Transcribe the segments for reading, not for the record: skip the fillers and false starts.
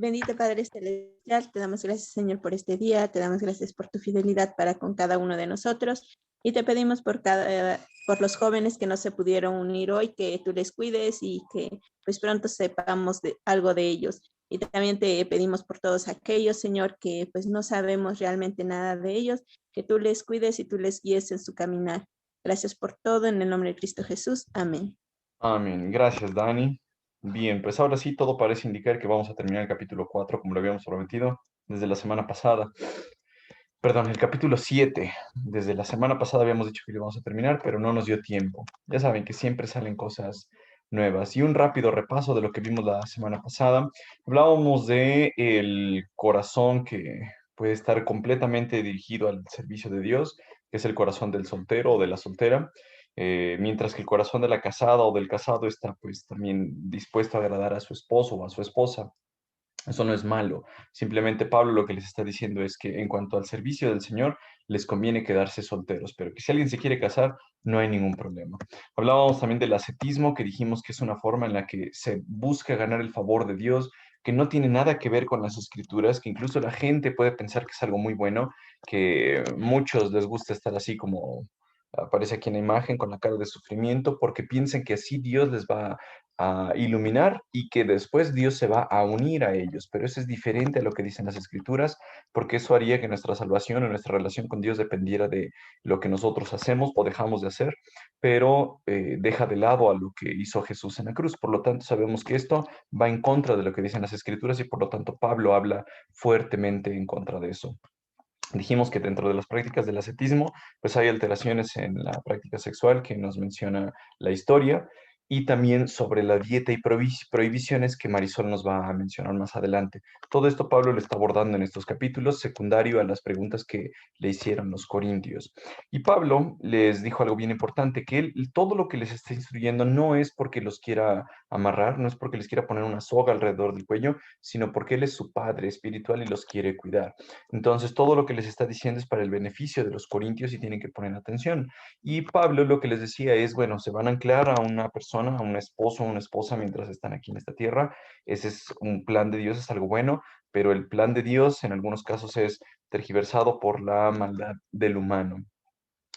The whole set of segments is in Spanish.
Bendito Padre Celestial, te damos gracias, Señor, por este día, te damos gracias por tu fidelidad para con cada uno de nosotros y te pedimos por los jóvenes que no se pudieron unir hoy, que tú les cuides y que pues pronto sepamos algo de ellos. Y también te pedimos por todos aquellos, Señor, que pues no sabemos realmente nada de ellos, que tú les cuides y tú les guíes en su caminar. Gracias por todo, en el nombre de Cristo Jesús. Amén. Amén. Gracias, Dani. Bien, pues ahora sí, todo parece indicar que vamos a terminar el capítulo 4 como lo habíamos prometido desde la semana pasada. Perdón, el capítulo 7. Desde la semana pasada habíamos dicho que lo íbamos a terminar, pero no nos dio tiempo. Ya saben que siempre salen cosas nuevas. Y un rápido repaso de lo que vimos la semana pasada. Hablábamos de el corazón que puede estar completamente dirigido al servicio de Dios, que es el corazón del soltero o de la soltera, mientras que el corazón de la casada o del casado está pues también dispuesto a agradar a su esposo o a su esposa. Eso no es malo. Simplemente Pablo lo que les está diciendo es que en cuanto al servicio del Señor, les conviene quedarse solteros, pero que si alguien se quiere casar, no hay ningún problema. Hablábamos también del ascetismo, que dijimos que es una forma en la que se busca ganar el favor de Dios, que no tiene nada que ver con las escrituras, que incluso la gente puede pensar que es algo muy bueno, que muchos les gusta estar así como aparece aquí en la imagen con la cara de sufrimiento, porque piensan que así Dios les va a iluminar y que después Dios se va a unir a ellos. Pero eso es diferente a lo que dicen las escrituras, porque eso haría que nuestra salvación o nuestra relación con Dios dependiera de lo que nosotros hacemos o dejamos de hacer, pero deja de lado a lo que hizo Jesús en la cruz. Por lo tanto, sabemos que esto va en contra de lo que dicen las escrituras y por lo tanto Pablo habla fuertemente en contra de eso. Dijimos que dentro de las prácticas del ascetismo, pues hay alteraciones en la práctica sexual que nos menciona la historia y también sobre la dieta y prohibiciones que Marisol nos va a mencionar más adelante. Todo esto Pablo lo está abordando en estos capítulos, secundario a las preguntas que le hicieron los corintios. Y Pablo les dijo algo bien importante, que él todo lo que les está instruyendo no es porque los quiera amarrar, no es porque les quiera poner una soga alrededor del cuello, sino porque él es su padre espiritual y los quiere cuidar. Entonces, todo lo que les está diciendo es para el beneficio de los corintios y tienen que poner atención. Y Pablo lo que les decía es, bueno, se van a anclar a una persona, a un esposo o una esposa mientras están aquí en esta tierra. Ese es un plan de Dios, es algo bueno, pero el plan de Dios en algunos casos es tergiversado por la maldad del humano.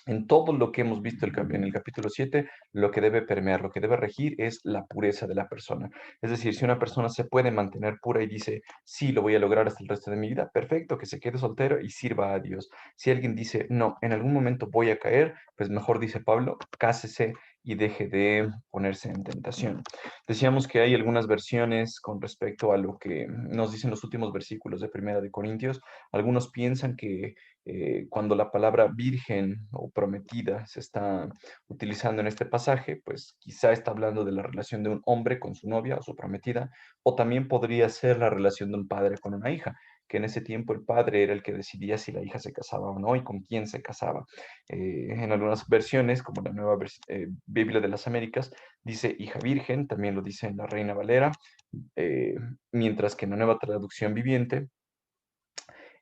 En todo lo que hemos visto en el capítulo 7, lo que debe permear, lo que debe regir es la pureza de la persona. Es decir, si una persona se puede mantener pura y dice, sí, lo voy a lograr hasta el resto de mi vida, perfecto, que se quede soltero y sirva a Dios. Si alguien dice, no, en algún momento voy a caer, pues mejor dice Pablo, cásese y deje de ponerse en tentación. Decíamos que hay algunas versiones con respecto a lo que nos dicen los últimos versículos de Primera de Corintios. Algunos piensan que cuando la palabra virgen o prometida se está utilizando en este pasaje, pues quizá está hablando de la relación de un hombre con su novia o su prometida, o también podría ser la relación de un padre con una hija, que en ese tiempo el padre era el que decidía si la hija se casaba o no y con quién se casaba. En algunas versiones, como la nueva Biblia de las Américas, dice hija virgen, también lo dice en la Reina Valera, eh, mientras que en la nueva traducción viviente,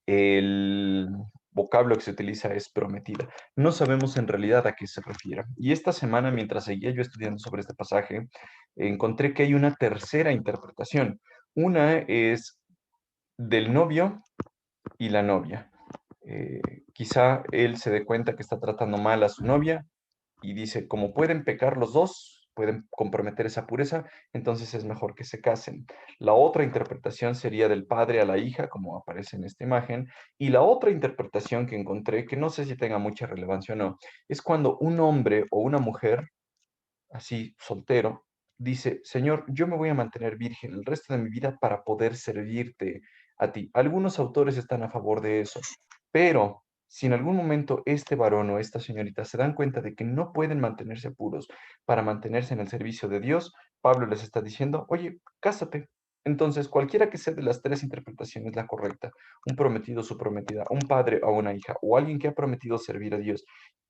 el vocablo que se utiliza es prometida. No sabemos en realidad a qué se refiere. Y esta semana, mientras seguía yo estudiando sobre este pasaje, encontré que hay una tercera interpretación. Una es del novio y la novia. Eh, Quizá él se dé cuenta que está tratando mal a su novia y dice, como pueden pecar los dos, pueden comprometer esa pureza, entonces es mejor que se casen. La otra interpretación sería del padre a la hija, como aparece en esta imagen, y la otra interpretación que encontré, que no sé si tenga mucha relevancia o no, es cuando un hombre o una mujer, así soltero, dice, Señor, yo me voy a mantener virgen el resto de mi vida para poder servirte a ti. Algunos autores están a favor de eso, pero si en algún momento este varón o esta señorita se dan cuenta de que no pueden mantenerse puros para mantenerse en el servicio de Dios, Pablo les está diciendo, oye, cásate. Entonces, cualquiera que sea de las tres interpretaciones la correcta, un prometido, su prometida, un padre o una hija, o alguien que ha prometido servir a Dios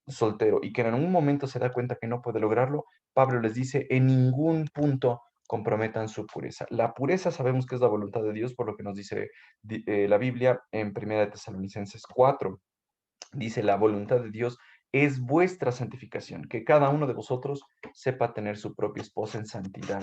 soltero y que en algún momento se da cuenta que no puede lograrlo, Pablo les dice, en ningún punto comprometan su pureza. La pureza sabemos que es la voluntad de Dios, por lo que nos dice la Biblia en 1 Tesalonicenses 4. Dice, la voluntad de Dios es vuestra santificación, que cada uno de vosotros sepa tener su propia esposa en santidad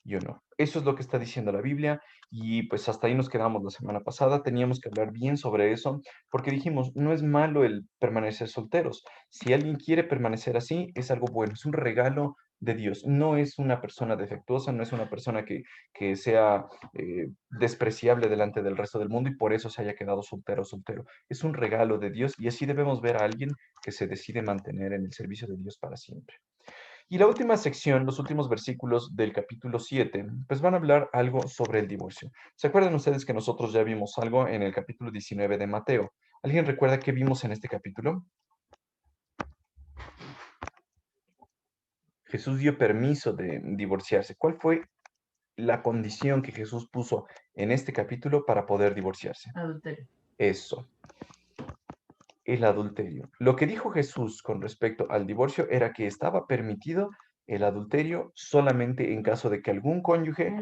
y honor. Eso es lo que está diciendo la Biblia y pues hasta ahí nos quedamos la semana pasada. Teníamos que hablar bien sobre eso porque dijimos, no es malo el permanecer solteros. Si alguien quiere permanecer así, es algo bueno, es un regalo de Dios. No es una persona defectuosa, no es una persona que sea despreciable delante del resto del mundo y por eso se haya quedado soltero o soltero. Es un regalo de Dios y así debemos ver a alguien que se decide mantener en el servicio de Dios para siempre. Y la última sección, los últimos versículos del capítulo 7, pues van a hablar algo sobre el divorcio. ¿Se acuerdan ustedes que nosotros ya vimos algo en el capítulo 19 de Mateo? ¿Alguien recuerda qué vimos en este capítulo? Jesús dio permiso de divorciarse. ¿Cuál fue la condición que Jesús puso en este capítulo para poder divorciarse? Adulterio. Eso, el adulterio. Lo que dijo Jesús con respecto al divorcio era que estaba permitido el adulterio solamente en caso de que algún cónyuge,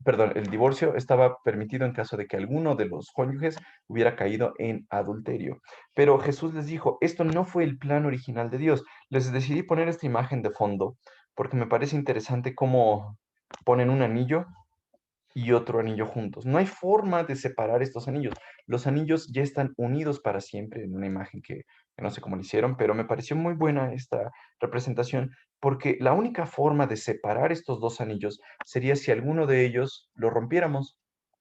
perdón, el divorcio estaba permitido en caso de que alguno de los cónyuges hubiera caído en adulterio. Pero Jesús les dijo, esto no fue el plan original de Dios. Les decidí poner esta imagen de fondo porque me parece interesante cómo ponen un anillo y otro anillo juntos. No hay forma de separar estos anillos. Los anillos ya están unidos para siempre en una imagen que no sé cómo lo hicieron, pero me pareció muy buena esta representación porque la única forma de separar estos dos anillos sería si alguno de ellos lo rompiéramos,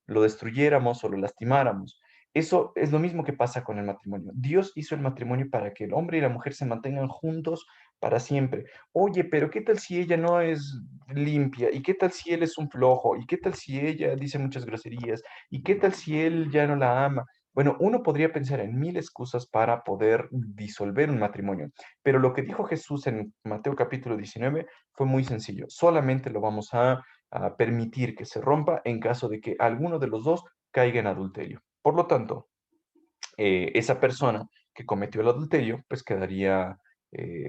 lo destruyéramos o lo lastimáramos. Eso es lo mismo que pasa con el matrimonio. Dios hizo el matrimonio para que el hombre y la mujer se mantengan juntos para siempre. Oye, pero ¿qué tal si ella no es limpia? ¿Y qué tal si él es un flojo? ¿Y qué tal si ella dice muchas groserías? ¿Y qué tal si él ya no la ama? Bueno, uno podría pensar en mil excusas para poder disolver un matrimonio, pero lo que dijo Jesús en Mateo capítulo 19 fue muy sencillo. Solamente lo vamos a permitir que se rompa en caso de que alguno de los dos caiga en adulterio. Por lo tanto, esa persona que cometió el adulterio, pues quedaría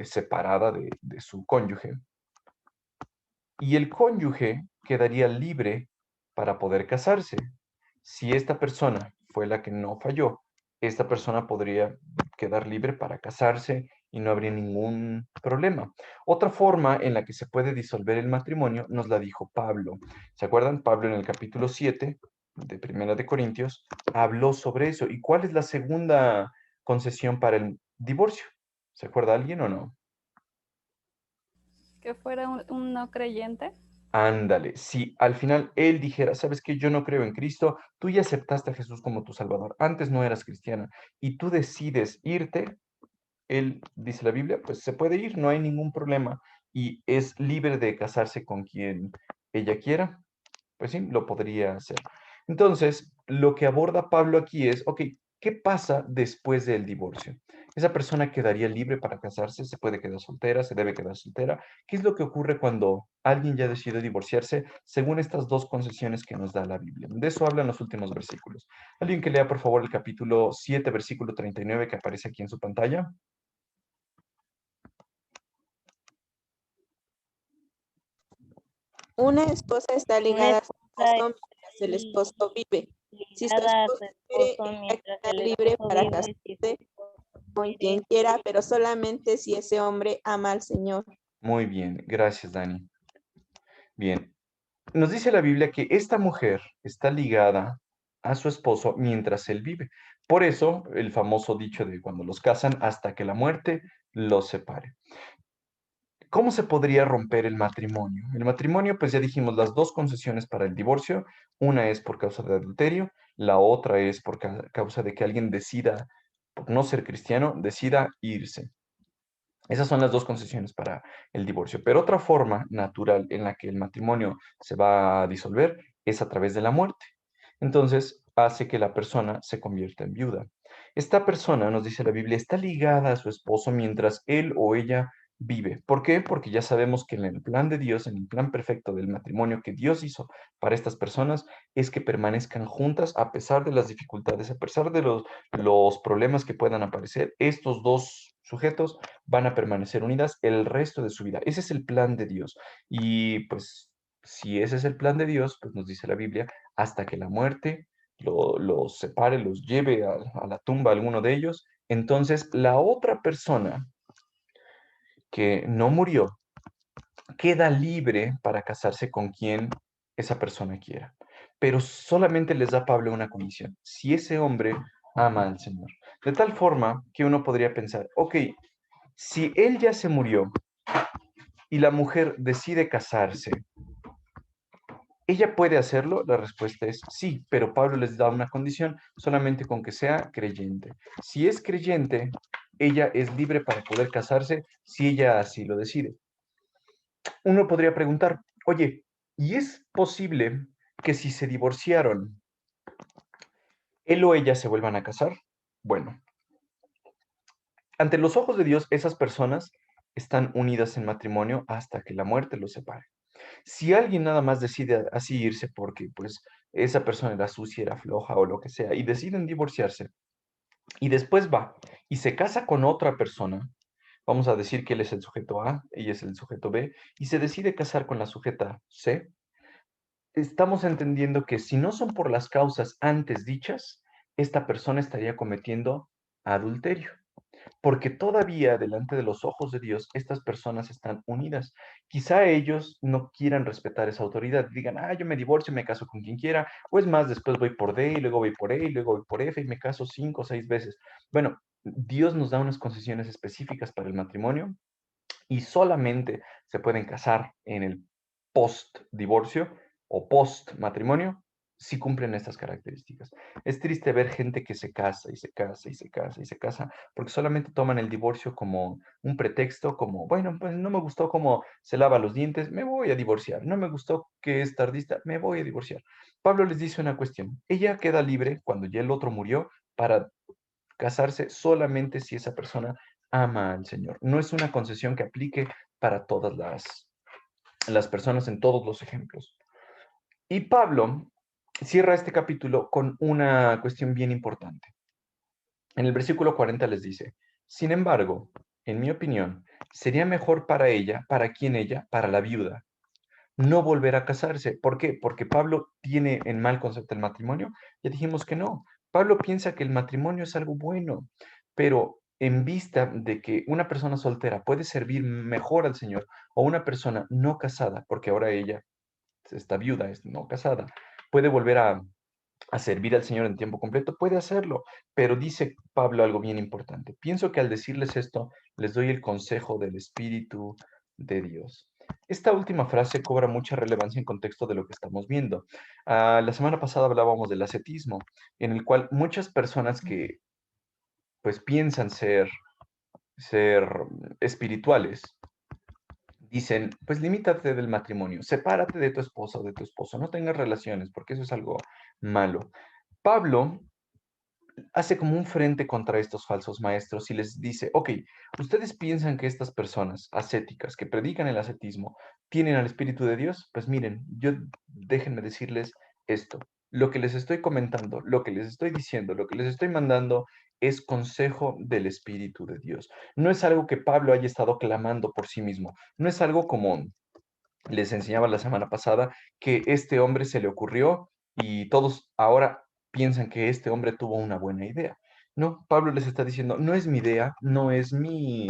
separada de su cónyuge y el cónyuge quedaría libre para poder casarse. Si esta persona fue la que no falló, esta persona podría quedar libre para casarse y no habría ningún problema. Otra forma en la que se puede disolver el matrimonio nos la dijo Pablo. ¿Se acuerdan? Pablo en el capítulo 7 de Primera de Corintios habló sobre eso. ¿Y cuál es la segunda concesión para el divorcio? ¿Se acuerda alguien o no? Que fuera un no creyente. Ándale, si al final él dijera, sabes que yo no creo en Cristo, tú ya aceptaste a Jesús como tu Salvador, antes no eras cristiana y tú decides irte, él, dice la Biblia, pues se puede ir, no hay ningún problema y es libre de casarse con quien ella quiera, pues sí, lo podría hacer. Entonces, lo que aborda Pablo aquí es, ok, ¿qué pasa después del divorcio? Esa persona quedaría libre para casarse, se puede quedar soltera, se debe quedar soltera. ¿Qué es lo que ocurre cuando alguien ya decide divorciarse según estas dos concesiones que nos da la Biblia? De eso hablan los últimos versículos. Alguien que lea, por favor, el capítulo 7, versículo 39 que aparece aquí en su pantalla. Una esposa está Una ligada a su esposa esposo mientras el esposo vive. Si su ligada a su esposo muere, esposo ella mientras queda el libre esposo para vive. Si su casarse esposo con muere, quien quiera, pero solamente si ese hombre ama al Señor. Muy bien, gracias, Dani. Bien, nos dice la Biblia que esta mujer está ligada a su esposo mientras él vive. Por eso, el famoso dicho de cuando los casan hasta que la muerte los separe. ¿Cómo se podría romper el matrimonio? El matrimonio, pues ya dijimos, las dos concesiones para el divorcio. Una es por causa de adulterio, la otra es por causa de que alguien decida, por no ser cristiano, decida irse. Esas son las dos concesiones para el divorcio. Pero otra forma natural en la que el matrimonio se va a disolver es a través de la muerte. Entonces, hace que la persona se convierta en viuda. Esta persona, nos dice la Biblia, está ligada a su esposo mientras él o ella vive. ¿Por qué? Porque ya sabemos que en el plan de Dios, en el plan perfecto del matrimonio que Dios hizo para estas personas, es que permanezcan juntas a pesar de las dificultades, a pesar de los problemas que puedan aparecer. Estos dos sujetos van a permanecer unidas el resto de su vida. Ese es el plan de Dios. Y pues si ese es el plan de Dios, pues nos dice la Biblia, hasta que la muerte los separe, los lleve a la tumba alguno de ellos, entonces la otra persona que no murió queda libre para casarse con quien esa persona quiera. Pero solamente les da Pablo una condición: si ese hombre ama al Señor. De tal forma que uno podría pensar, ok, si él ya se murió y la mujer decide casarse, ¿ella puede hacerlo? La respuesta es sí, pero Pablo les da una condición: solamente con que sea creyente. Si es creyente, ella es libre para poder casarse si ella así lo decide. Uno podría preguntar, oye, ¿y es posible que si se divorciaron, él o ella se vuelvan a casar? Bueno, ante los ojos de Dios, esas personas están unidas en matrimonio hasta que la muerte los separe. Si alguien nada más decide así irse porque pues esa persona era sucia, era floja o lo que sea, y deciden divorciarse, y después va y se casa con otra persona, vamos a decir que él es el sujeto A, ella es el sujeto B, y se decide casar con la sujeta C, estamos entendiendo que si no son por las causas antes dichas, esta persona estaría cometiendo adulterio, porque todavía delante de los ojos de Dios estas personas están unidas. Quizá ellos no quieran respetar esa autoridad, digan, yo me divorcio, me caso con quien quiera, o es más, después voy por D, y luego voy por E, y luego voy por F, y me caso 5 o 6 veces. Bueno, Dios nos da unas concesiones específicas para el matrimonio, y solamente se pueden casar en el post-divorcio o post-matrimonio si cumplen estas características. Es triste ver gente que se casa y se casa y se casa y se casa porque solamente toman el divorcio como un pretexto, como, bueno, pues no me gustó cómo se lava los dientes, me voy a divorciar. No me gustó que es tardista, me voy a divorciar. Pablo les dice una cuestión: ella queda libre cuando ya el otro murió para casarse solamente si esa persona ama al Señor. No es una concesión que aplique para todas las personas en todos los ejemplos. Y Pablo cierra este capítulo con una cuestión bien importante. En el versículo 40 les dice, sin embargo, en mi opinión, sería mejor para ella, ¿para quién ella? Para la viuda, no volver a casarse. ¿Por qué? Porque Pablo tiene en mal concepto el matrimonio. Ya dijimos que no. Pablo piensa que el matrimonio es algo bueno, pero en vista de que una persona soltera puede servir mejor al Señor, o una persona no casada, porque ahora ella está viuda, es no casada, puede volver a servir al Señor en tiempo completo, puede hacerlo. Pero dice Pablo algo bien importante: pienso que al decirles esto, les doy el consejo del Espíritu de Dios. Esta última frase cobra mucha relevancia en contexto de lo que estamos viendo. La semana pasada hablábamos del ascetismo, en el cual muchas personas que pues piensan ser espirituales, dicen, pues limítate del matrimonio, sepárate de tu esposa o de tu esposo, no tengas relaciones, porque eso es algo malo. Pablo hace como un frente contra estos falsos maestros y les dice, ok, ¿ustedes piensan que estas personas ascéticas que predican el ascetismo tienen al Espíritu de Dios? Pues miren, déjenme decirles esto. Lo que les estoy comentando, lo que les estoy diciendo, lo que les estoy mandando es consejo del Espíritu de Dios. No es algo que Pablo haya estado clamando por sí mismo. No es algo como les enseñaba la semana pasada, que este hombre se le ocurrió y todos ahora piensan que este hombre tuvo una buena idea. No, Pablo les está diciendo, no es mi idea, no es mi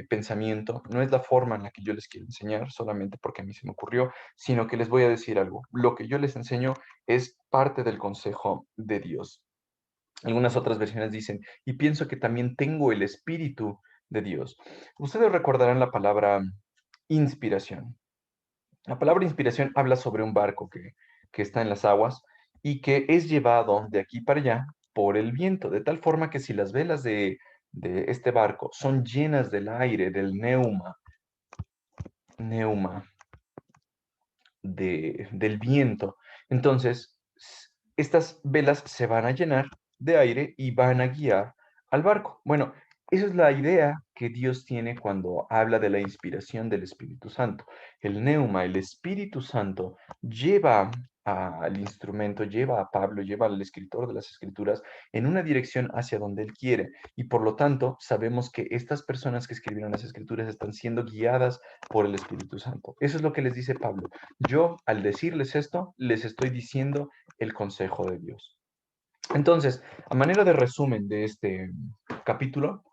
pensamiento, no es la forma en la que yo les quiero enseñar solamente porque a mí se me ocurrió, sino que les voy a decir algo. Lo que yo les enseño es parte del consejo de Dios. Algunas otras versiones dicen, y pienso que también tengo el Espíritu de Dios. Ustedes recordarán la palabra inspiración. La palabra inspiración habla sobre un barco que está en las aguas y que es llevado de aquí para allá por el viento, de tal forma que si las velas de este barco son llenas del aire, del neuma del viento, entonces estas velas se van a llenar de aire y van a guiar al barco. Bueno, esa es la idea que Dios tiene cuando habla de la inspiración del Espíritu Santo. El neuma, el Espíritu Santo, lleva al instrumento, lleva a Pablo, lleva al escritor de las Escrituras en una dirección hacia donde él quiere. Y por lo tanto, sabemos que estas personas que escribieron las Escrituras están siendo guiadas por el Espíritu Santo. Eso es lo que les dice Pablo. Yo, al decirles esto, les estoy diciendo el consejo de Dios. Entonces, a manera de resumen de este capítulo,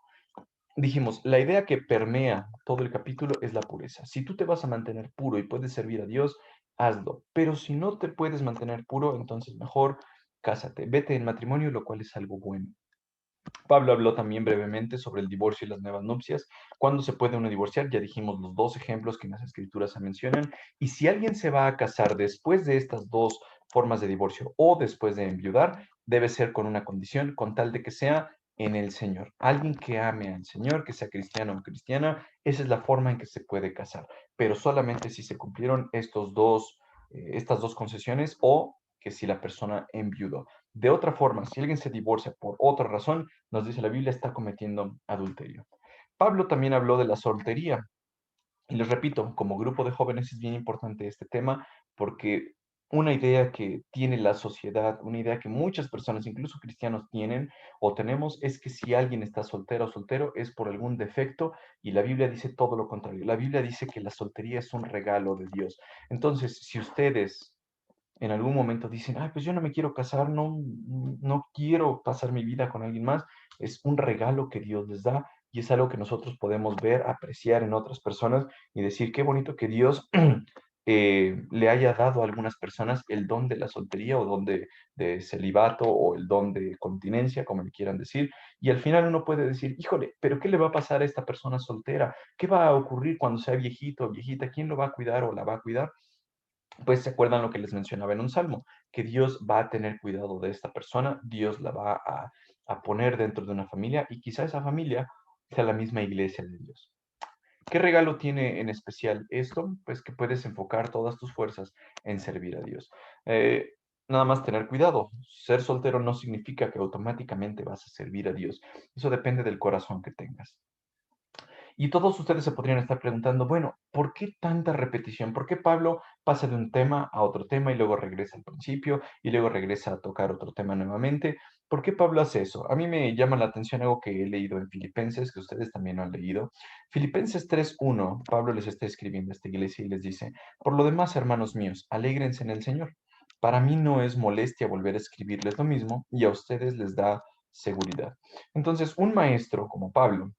dijimos, la idea que permea todo el capítulo es la pureza. Si tú te vas a mantener puro y puedes servir a Dios, hazlo. Pero si no te puedes mantener puro, entonces mejor cásate, vete en matrimonio, lo cual es algo bueno. Pablo habló también brevemente sobre el divorcio y las nuevas nupcias. ¿Cuándo se puede uno divorciar? Ya dijimos los dos ejemplos que en las escrituras se mencionan. Y si alguien se va a casar después de estas dos formas de divorcio o después de enviudar, debe ser con una condición, con tal de que sea en el Señor. Alguien que ame al Señor, que sea cristiano o cristiana, esa es la forma en que se puede casar. Pero solamente si se cumplieron estas dos concesiones o que si la persona enviudó. De otra forma, si alguien se divorcia por otra razón, nos dice la Biblia, está cometiendo adulterio. Pablo también habló de la soltería. Y les repito, como grupo de jóvenes es bien importante este tema porque una idea que tiene la sociedad, una idea que muchas personas, incluso cristianos, tienen o tenemos, es que si alguien está soltero o soltero es por algún defecto y la Biblia dice todo lo contrario. La Biblia dice que la soltería es un regalo de Dios. Entonces, si ustedes en algún momento dicen, ay, pues yo no me quiero casar, no quiero pasar mi vida con alguien más, es un regalo que Dios les da y es algo que nosotros podemos ver, apreciar en otras personas y decir, qué bonito que Dios le haya dado a algunas personas el don de la soltería o don de celibato o el don de continencia, como le quieran decir, y al final uno puede decir, híjole, pero ¿qué le va a pasar a esta persona soltera? ¿Qué va a ocurrir cuando sea viejito o viejita? ¿Quién lo va a cuidar o la va a cuidar? Pues se acuerdan lo que les mencionaba en un salmo, que Dios va a tener cuidado de esta persona, Dios la va a poner dentro de una familia y quizá esa familia sea la misma iglesia de Dios. ¿Qué regalo tiene en especial esto? Pues que puedes enfocar todas tus fuerzas en servir a Dios. Eh, Nada más tener cuidado. Ser soltero no significa que automáticamente vas a servir a Dios. Eso depende del corazón que tengas. Y todos ustedes se podrían estar preguntando, bueno, ¿por qué tanta repetición? ¿Por qué Pablo pasa de un tema a otro tema y luego regresa al principio y luego regresa a tocar otro tema nuevamente? ¿Por qué Pablo hace eso? A mí me llama la atención algo que he leído en Filipenses, que ustedes también lo han leído. Filipenses 3:1, Pablo les está escribiendo a esta iglesia y les dice, por lo demás, hermanos míos, alégrense en el Señor. Para mí no es molestia volver a escribirles lo mismo y a ustedes les da seguridad. Entonces, un maestro como Pablo,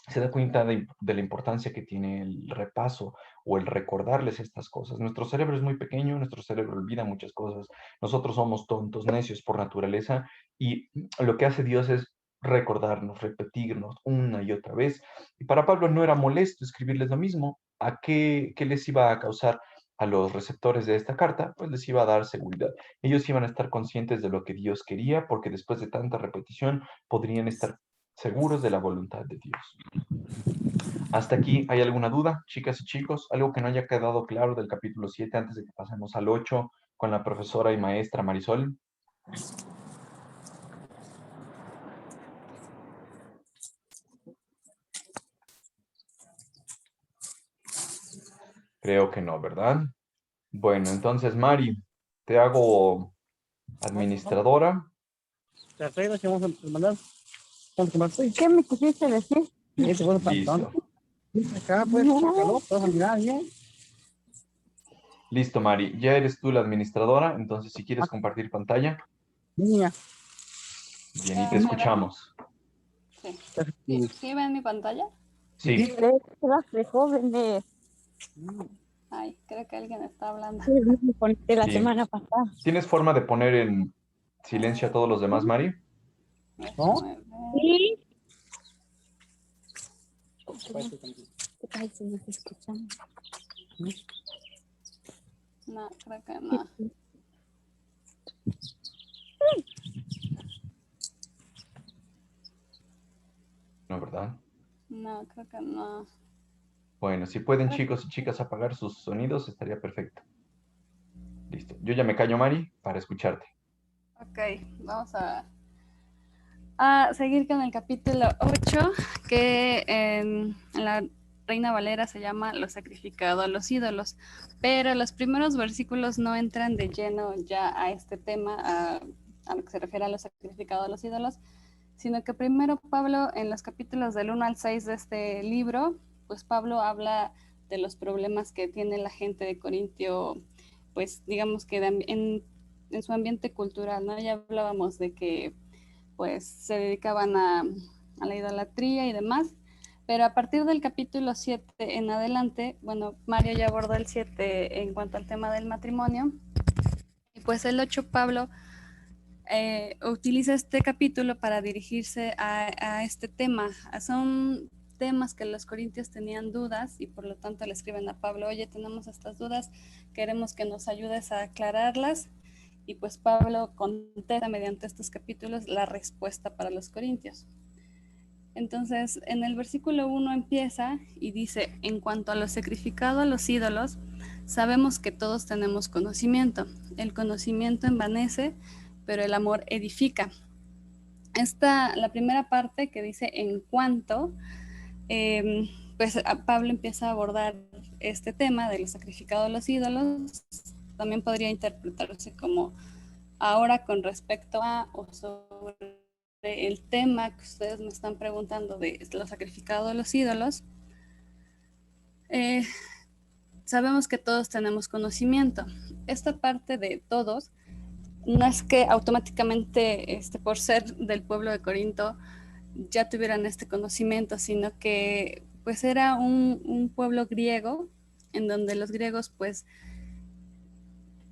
se da cuenta de la importancia que tiene el repaso o el recordarles estas cosas. Nuestro cerebro es muy pequeño, nuestro cerebro olvida muchas cosas. Nosotros somos tontos, necios por naturaleza y lo que hace Dios es recordarnos, repetirnos una y otra vez. Y para Pablo no era molesto escribirles lo mismo. ¿A qué les iba a causar a los receptores de esta carta? Pues les iba a dar seguridad. Ellos iban a estar conscientes de lo que Dios quería porque después de tanta repetición podrían estar seguros de la voluntad de Dios. Hasta aquí, ¿hay alguna duda, chicas y chicos? ¿Algo que no haya quedado claro del capítulo 7 antes de que pasemos al 8 con la profesora y maestra Marisol? Creo que no, ¿verdad? Bueno, entonces, Mari, te hago administradora. Perfecto, que vamos a mandar. Vamos a tomar. ¿Qué me quisiste decir? Este fue el pantalón. Listo. Acá, pues, sácalo, vas a mirar bien. Listo, Mari. Ya eres tú la administradora, entonces si quieres compartir pantalla. Niña. Bien, y te ¿Me ven? escuchamos. Sí. ¿Sí, sí ven mi pantalla? Sí. De jóvenes. Ay, creo que alguien está hablando. De la Sí. semana pasada. ¿Tienes forma de poner en silencio a todos los demás, Mari? ¿No? Déjame ver. Sí. Ay, si nos escuchan. No, creo que no. No, ¿verdad? No, creo que no. Bueno, si pueden chicos y chicas apagar sus sonidos, estaría perfecto. Listo. Yo ya me callo, Mari, para escucharte. Ok, vamos a seguir con el capítulo 8, que en la Reina Valera se llama Lo sacrificado a los ídolos, pero los primeros versículos no entran de lleno ya a este tema, a lo que se refiere a lo sacrificado a los ídolos, sino que primero Pablo, en los capítulos del 1 al 6 de este libro, pues Pablo habla de los problemas que tiene la gente de Corintio, pues digamos que en su ambiente cultural, ¿no? Ya hablábamos de que pues se dedicaban a la idolatría y demás, Pero a partir del capítulo 7 en adelante, bueno, Mario ya abordó el 7 en cuanto al tema del matrimonio, y pues el 8 Pablo utiliza este capítulo para dirigirse a este tema. Son temas que los corintios tenían dudas y por lo tanto le escriben a Pablo, oye, tenemos estas dudas, queremos que nos ayudes a aclararlas. Y pues Pablo contesta mediante estos capítulos la respuesta para los corintios. Entonces, en el versículo 1 empieza y dice, en cuanto a lo sacrificado a los ídolos, sabemos que todos tenemos conocimiento. El conocimiento envanece, pero el amor edifica. La primera parte que dice en cuanto, pues Pablo empieza a abordar este tema de lo sacrificado a los ídolos. También podría interpretarse como ahora con respecto a o sobre el tema que ustedes me están preguntando de lo sacrificado a los ídolos. Sabemos que todos tenemos conocimiento. Esta parte de todos no es que automáticamente por ser del pueblo de Corinto ya tuvieran este conocimiento, sino que pues era un pueblo griego en donde los griegos pues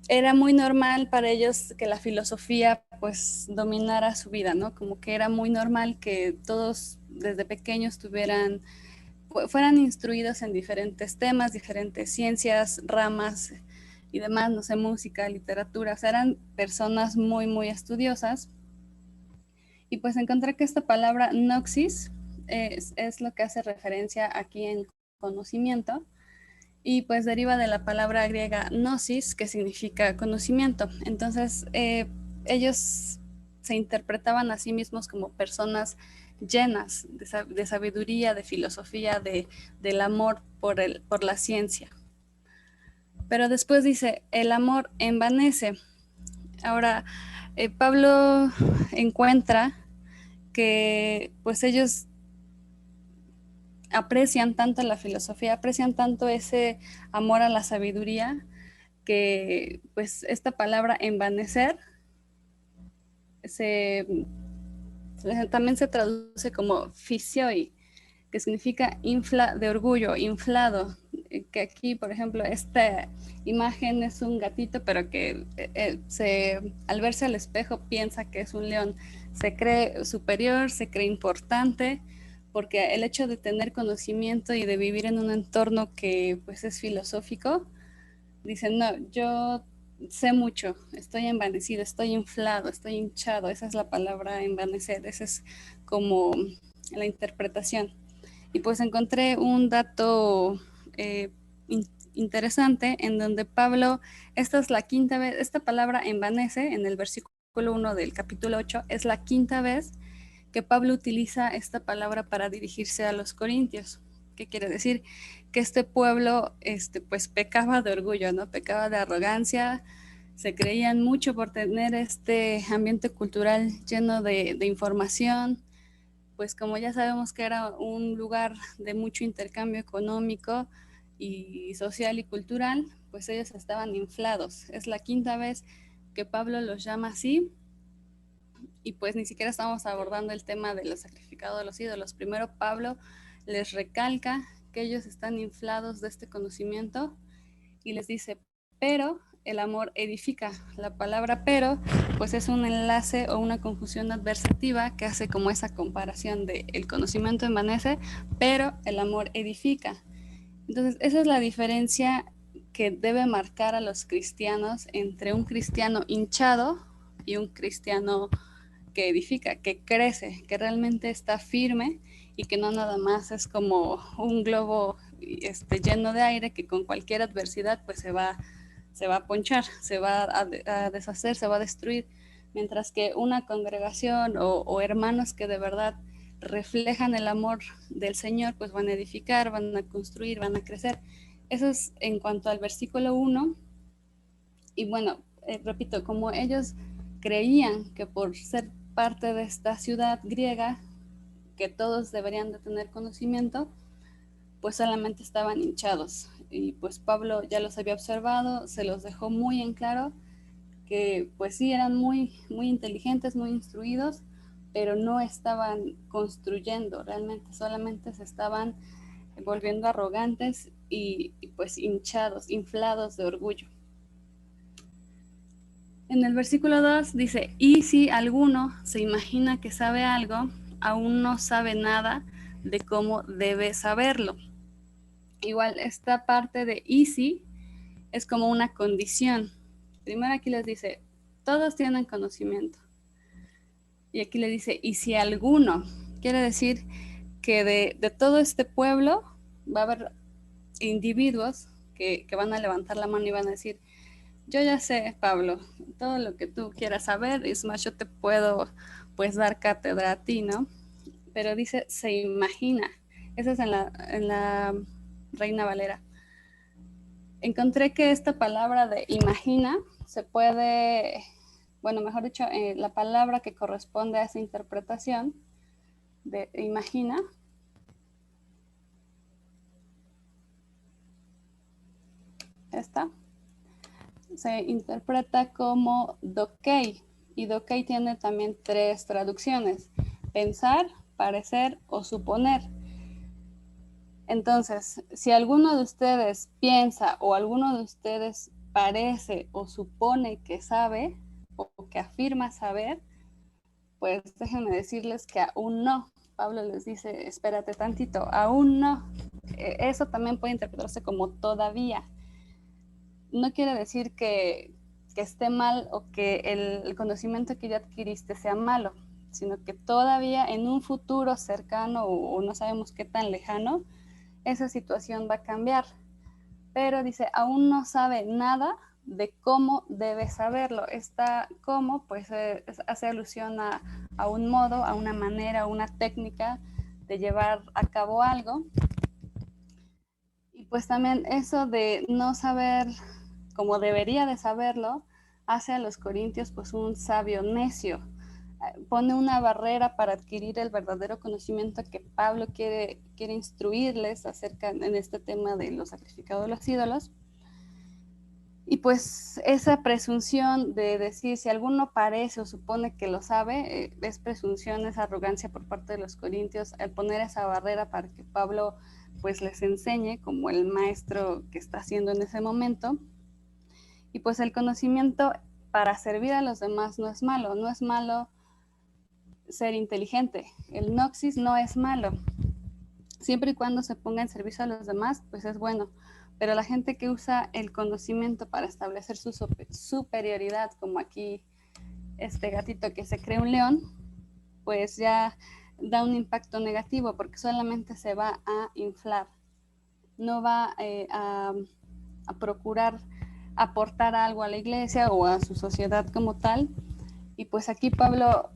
era muy normal para ellos que la filosofía pues dominara su vida, ¿no? Como que era muy normal que todos desde pequeños fueran instruidos en diferentes temas, diferentes ciencias, ramas y demás, no sé, música, literatura, o sea, eran personas muy, muy estudiosas. Y pues encontré que esta palabra noxis es lo que hace referencia aquí en conocimiento, y pues deriva de la palabra griega gnosis, que significa conocimiento. Entonces, ellos se interpretaban a sí mismos como personas llenas de sabiduría, de filosofía, del amor por la ciencia. Pero después dice, el amor envanece. Ahora, Pablo encuentra que pues ellos aprecian tanto la filosofía, aprecian tanto ese amor a la sabiduría, que pues esta palabra envanecer también se traduce como fisioi, que significa infla de orgullo, inflado, que aquí, por ejemplo, esta imagen es un gatito, pero que al verse al espejo piensa que es un león, se cree superior, se cree importante, porque el hecho de tener conocimiento y de vivir en un entorno que pues es filosófico, dicen, no, yo sé mucho, estoy envanecido, estoy inflado, estoy hinchado, esa es la palabra envanecer, esa es como la interpretación. Y pues encontré un dato interesante en donde Pablo, esta es la quinta vez, esta palabra envanece en el versículo 1 del capítulo 8, es la quinta vez que Pablo utiliza esta palabra para dirigirse a los corintios. ¿Qué quiere decir? Que este pueblo pues pecaba de orgullo, ¿no? Pecaba de arrogancia, se creían mucho por tener este ambiente cultural lleno de información, pues como ya sabemos que era un lugar de mucho intercambio económico y social y cultural, pues ellos estaban inflados. Es la quinta vez que Pablo los llama así, y pues ni siquiera estamos abordando el tema de los sacrificados de los ídolos. Primero Pablo les recalca que ellos están inflados de este conocimiento y les dice, pero el amor edifica. La palabra pero pues es un enlace o una conjunción adversativa que hace como esa comparación de el conocimiento envanece, pero el amor edifica. Entonces esa es la diferencia que debe marcar a los cristianos entre un cristiano hinchado y un cristiano que edifica, que crece, que realmente está firme y que no nada más es como un globo lleno de aire que con cualquier adversidad pues se va a ponchar, se va a deshacer, se va a destruir, mientras que una congregación o hermanos que de verdad reflejan el amor del Señor pues van a edificar, van a construir, van a crecer. Eso es en cuanto al versículo 1. Y bueno, repito, como ellos creían que por ser parte de esta ciudad griega, que todos deberían de tener conocimiento, pues solamente estaban hinchados. Y pues Pablo ya los había observado, se los dejó muy en claro que pues sí eran muy, muy inteligentes, muy instruidos, pero no estaban construyendo realmente, solamente se estaban volviendo arrogantes y pues hinchados, inflados de orgullo. En el versículo 2 dice, y si alguno se imagina que sabe algo, aún no sabe nada de cómo debe saberlo. Igual esta parte de y si es como una condición. Primero aquí les dice, todos tienen conocimiento. Y aquí le dice, y si alguno, quiere decir que de todo este pueblo va a haber individuos que van a levantar la mano y van a decir, yo ya sé, Pablo, todo lo que tú quieras saber, es más, yo te puedo pues dar cátedra a ti, ¿no? Pero dice, se imagina. Esa es en la Reina Valera. Encontré que esta palabra de imagina se puede, bueno, mejor dicho, la palabra que corresponde a esa interpretación de imagina esta se interpreta como dokei, y dokei tiene también 3 traducciones: pensar, parecer o suponer. Entonces, si alguno de ustedes piensa o alguno de ustedes parece o supone que sabe o que afirma saber, pues déjenme decirles que aún no. Pablo les dice, espérate tantito, aún no. Eso también puede interpretarse como todavía. No quiere decir que esté mal o que el conocimiento que ya adquiriste sea malo, sino que todavía en un futuro cercano o no sabemos qué tan lejano, esa situación va a cambiar. Pero dice, aún no sabe nada de cómo debe saberlo. Esta cómo, pues hace alusión a un modo, a una manera, a una técnica de llevar a cabo algo. Y pues también eso de no saber como debería de saberlo, hace a los corintios pues un sabio necio. Pone una barrera para adquirir el verdadero conocimiento que Pablo quiere instruirles acerca en este tema de los sacrificados de los ídolos. Y pues esa presunción de decir si alguno parece o supone que lo sabe, es presunción, es arrogancia por parte de los corintios al poner esa barrera para que Pablo pues les enseñe como el maestro que está haciendo en ese momento. Y pues el conocimiento para servir a los demás no es malo, no es malo ser inteligente, el noxis no es malo, siempre y cuando se ponga en servicio a los demás, pues es bueno. Pero la gente que usa el conocimiento para establecer su superioridad, como aquí este gatito que se cree un león, pues ya da un impacto negativo porque solamente se va a inflar, no va a procurar aportar algo a la iglesia o a su sociedad como tal. Y pues aquí Pablo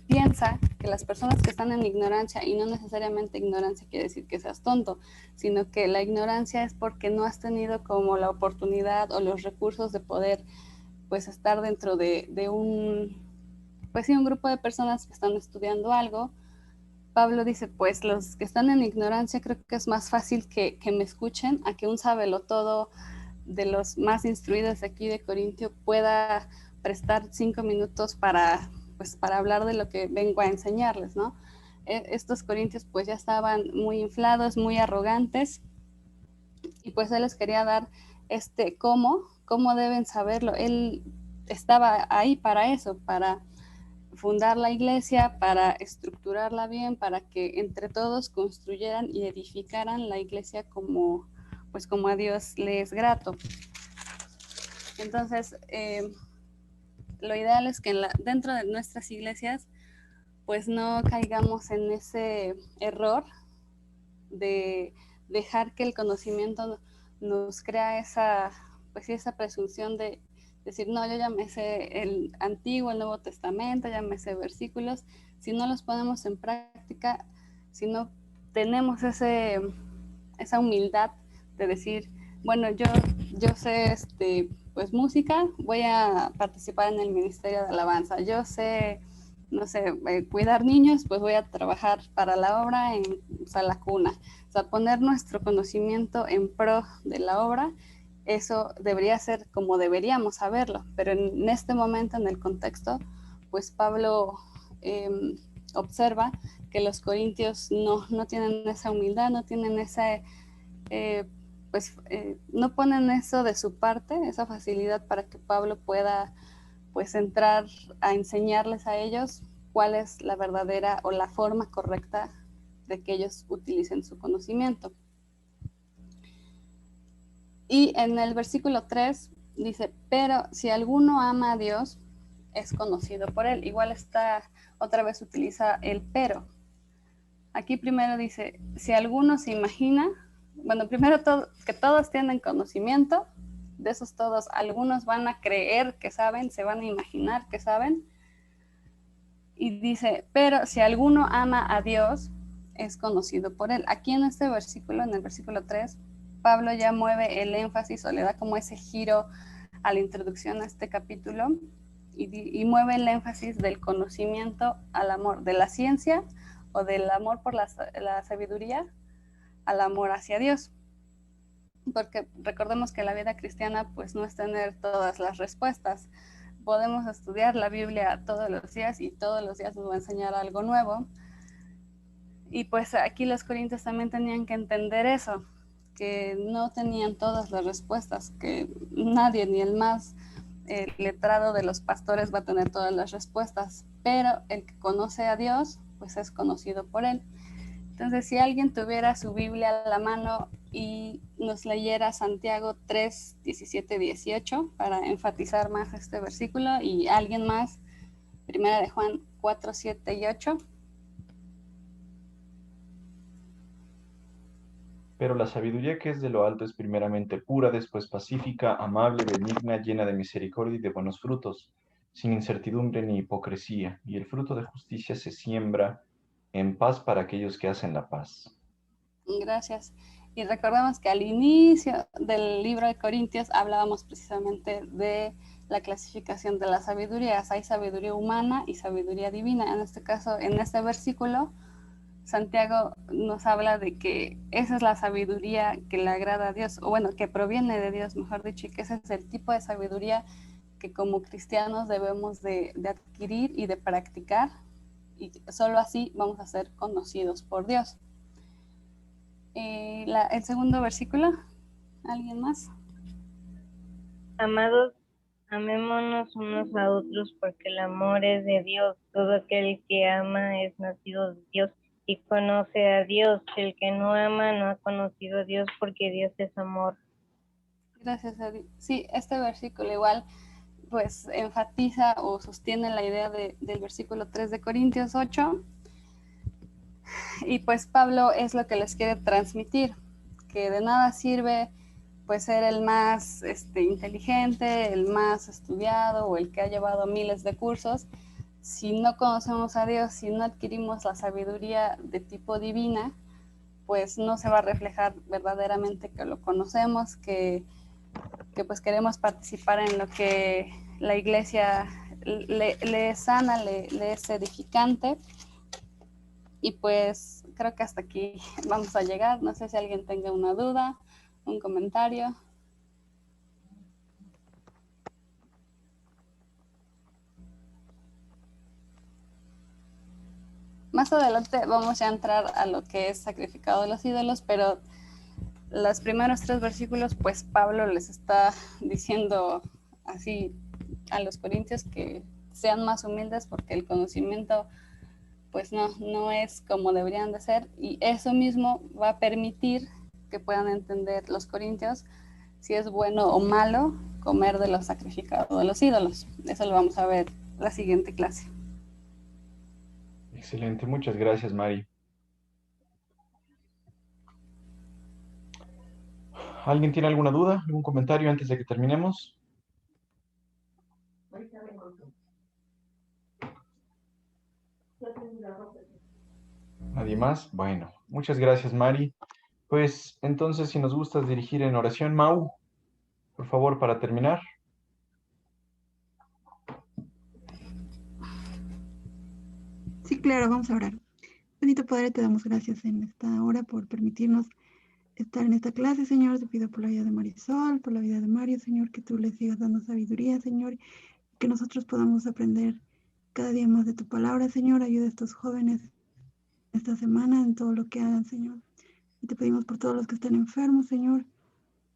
piensa que las personas que están en ignorancia, y no necesariamente ignorancia quiere decir que seas tonto, sino que la ignorancia es porque no has tenido como la oportunidad o los recursos de poder pues estar dentro de un, pues sí, un grupo de personas que están estudiando algo. Pablo dice, pues los que están en ignorancia creo que es más fácil que me escuchen a que un sabelotodo de los más instruidos aquí de Corintio pueda prestar 5 minutos para hablar de lo que vengo a enseñarles, ¿no? Estos corintios pues ya estaban muy inflados, muy arrogantes, y pues él les quería dar cómo deben saberlo. Él estaba ahí para eso, para fundar la iglesia, para estructurarla bien, para que entre todos construyeran y edificaran la iglesia como a Dios le es grato. Entonces, lo ideal es que dentro de nuestras iglesias, pues no caigamos en ese error de dejar que el conocimiento nos crea esa presunción de decir, no, yo ya me sé el Antiguo, el Nuevo Testamento, ya me sé versículos. Si no los ponemos en práctica, si no tenemos esa humildad de decir, bueno, yo sé pues música, voy a participar en el ministerio de alabanza, yo sé, no sé, cuidar niños, pues voy a trabajar para la obra en Sala Cuna. O sea, poner nuestro conocimiento en pro de la obra, eso debería ser como deberíamos saberlo, pero en este momento, en el contexto, pues Pablo observa que los corintios no tienen esa humildad, no tienen esa, no ponen eso de su parte, esa facilidad para que Pablo pueda pues entrar a enseñarles a ellos cuál es la verdadera o la forma correcta de que ellos utilicen su conocimiento. Y en el versículo 3 dice, pero si alguno ama a Dios, es conocido por él. Igual está, otra vez utiliza el pero. Aquí primero dice, si alguno se imagina, bueno, primero que todos tienen conocimiento, de esos todos, algunos van a creer que saben, se van a imaginar que saben. Y dice, pero si alguno ama a Dios, es conocido por él. Aquí en este versículo, en el versículo 3, Pablo ya mueve el énfasis o le da como ese giro a la introducción a este capítulo y mueve el énfasis del conocimiento al amor, de la ciencia o del amor por la sabiduría al amor hacia Dios. Porque recordemos que la vida cristiana pues no es tener todas las respuestas. Podemos estudiar la Biblia todos los días y todos los días nos va a enseñar algo nuevo. Y pues aquí los corintios también tenían que entender eso, que no tenían todas las respuestas, que nadie, ni el más letrado de los pastores va a tener todas las respuestas, pero el que conoce a Dios pues es conocido por él. Entonces, si alguien tuviera su Biblia a la mano y nos leyera Santiago 3, 17, 18 para enfatizar más este versículo, y alguien más, Primera de Juan 4, 7 y 8. Pero la sabiduría que es de lo alto es primeramente pura, después pacífica, amable, benigna, llena de misericordia y de buenos frutos, sin incertidumbre ni hipocresía, y el fruto de justicia se siembra en paz para aquellos que hacen la paz. Gracias. Y recordemos que al inicio del libro de Corintios hablábamos precisamente de la clasificación de las sabidurías. Hay sabiduría humana y sabiduría divina. En este caso, en este versículo, Santiago nos habla de que esa es la sabiduría que le agrada a Dios, o bueno, que proviene de Dios, mejor dicho, y que ese es el tipo de sabiduría que como cristianos debemos de adquirir y de practicar, y solo así vamos a ser conocidos por Dios. El segundo versículo, ¿alguien más? Amados, amémonos unos a otros porque el amor es de Dios. Todo aquel que ama es nacido de Dios y conoce a Dios. El que no ama no ha conocido a Dios porque Dios es amor. Gracias a Dios. Sí, este versículo igual pues enfatiza o sostiene la idea del versículo 3 de Corintios 8. Y pues Pablo es lo que les quiere transmitir, que de nada sirve pues ser el más inteligente, el más estudiado o el que ha llevado miles de cursos, si no conocemos a Dios, si no adquirimos la sabiduría de tipo divina, pues no se va a reflejar verdaderamente que lo conocemos, que pues queremos participar en lo que la iglesia le es sana, le es edificante. Y pues creo que hasta aquí vamos a llegar. No sé si alguien tenga una duda, un comentario. Más adelante vamos a entrar a lo que es sacrificado de los ídolos, pero los primeros 3 versículos, pues Pablo les está diciendo así a los corintios que sean más humildes porque el conocimiento pues no es como deberían de ser, y eso mismo va a permitir que puedan entender los corintios si es bueno o malo comer de lo sacrificado de los ídolos. Eso lo vamos a ver la siguiente clase. Excelente, muchas gracias, Mari. ¿Alguien tiene alguna duda, algún comentario antes de que terminemos? ¿Nadie más? Bueno, muchas gracias, Mari. Pues entonces, si nos gustas dirigir en oración, Mau, por favor, para terminar. Sí, claro, vamos a orar. Bendito Padre, te damos gracias en esta hora por permitirnos estar en esta clase, Señor. Te pido por la vida de Marisol, por la vida de Mario, Señor, que tú les sigas dando sabiduría, Señor, y que nosotros podamos aprender cada día más de tu palabra, Señor. Ayuda a estos jóvenes esta semana en todo lo que hagan, Señor. Y te pedimos por todos los que están enfermos, Señor.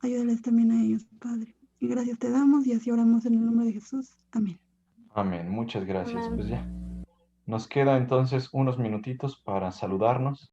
Ayúdales también a ellos, Padre. Y gracias te damos y así oramos en el nombre de Jesús. Amén. Amén. Muchas gracias. Amén. Pues ya. Nos queda entonces unos minutitos para saludarnos.